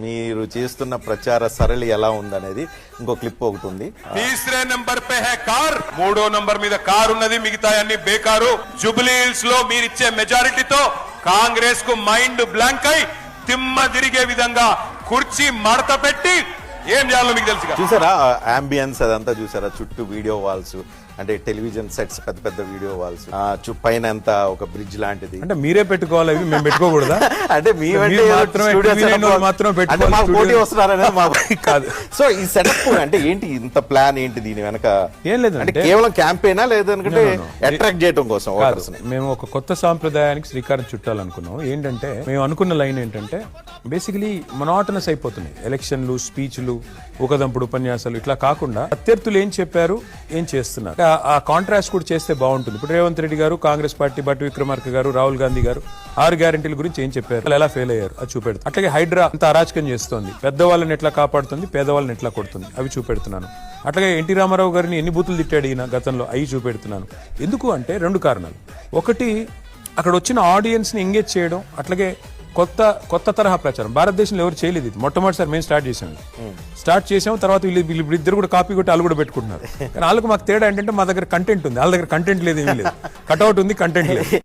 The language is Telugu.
మీరు చేస్తున్న ప్రచార సరళి ఎలా ఉందనేది ఇంకో క్లిప్ ఒకటి ఉంది. తీసరే నంబర్ పే హై కార్, మూడో నంబర్ మీద కార్ ఉన్నది, మిగతా అన్ని బేకారు. జూబ్లీ హిల్స్ లో మీరిచ్చే మెజారిటీతో కాంగ్రెస్ కు మైండ్ బ్లాంక్ అయి తిమ్మ తిరిగే విధంగా కుర్చీ మడత పెట్టి ఏం చేయాలో మీకు తెలుసు. చూసారా అంబియన్స్ అదంతా చూసారా? చుట్టూ వీడియో వాల్స్, అంటే టెలివిజన్ సెట్స్, పెద్ద పెద్ద వీడియో వాల్స్, పైన అంతా ఒక బ్రిడ్జ్ లాంటిది. అంటే మీరే పెట్టుకోవాలి, అవి మేము పెట్టుకోకూడదా? అంటే పోటీ వస్తున్నారనే కాదు. సో ఈ సెటప్ అంటే ఏంటి, ఇంత ప్లాన్ ఏంటి దీని వెనక? ఏం లేదు, అంటే కేవలం క్యాంపెయినా లేదంటే అట్రాక్ట్ చేయడం కోసం? మేము ఒక కొత్త సాంప్రదాయానికి శ్రీకారం చుట్టాలనుకున్నాం. ఏంటంటే మేము అనుకున్న లైన్ ఏంటంటే బేసికలీ మొనాటనస్ అయిపోతున్నాయి ఎలక్షన్లు, స్పీచ్లు, ఊకదంపుడు ఉపన్యాసాలు. ఇట్లా కాకుండా ప్రత్యర్థులు ఏం చెప్పారు, ఏం చేస్తున్నారు, ఆ కాంట్రాస్ట్ కూడా చేస్తే బాగుంటుంది. ఇప్పుడు రేవంత్ రెడ్డి గారు, కాంగ్రెస్ పార్టీ బట్టి విక్రమార్క గారు, రాహుల్ గాంధీ గారు 6 గ్యారెంటీల గురించి ఏం చెప్పారు, ఎలా ఫెయిల్ అయ్యారు అది చూపెడుతుంది. అట్లాగే హైడ్రా అంత అరాచకం చేస్తోంది, పెద్దవాళ్ళని ఎట్లా కాపాడుతుంది, పేదవాళ్ళని ఎట్లా కొడుతుంది, అవి చూపెడుతున్నాను. అట్లాగే ఎన్టీ రామారావు గారిని ఎన్ని బూతులు తిట్టాడు ఈయన గతంలో, అవి చూపెడుతున్నాను. ఎందుకు అంటే 2 కారణాలు. ఒకటి, అక్కడ వచ్చిన ఆడియన్స్ ని ఎంగేజ్ చేయడం, అట్లాగే కొత్త తరహా ప్రచారం. భారతదేశంలో ఎవరు చేయలేదు ఇది, మొట్టమొదటిసారి మేము స్టార్ట్ చేసాము. తర్వాత వీళ్ళిద్దరు కూడా కాపీ కొట్టి వాళ్ళు కూడా పెట్టుకుంటున్నారు. కానీ వాళ్ళకి మాకు తేడా ఏంటంటే మా దగ్గర కంటెంట్ ఉంది, వాళ్ళ దగ్గర కంటెంట్ లేదు, ఏమీ లేదు. కట్అవుట్ ఉంది, కంటెంట్ లేదు.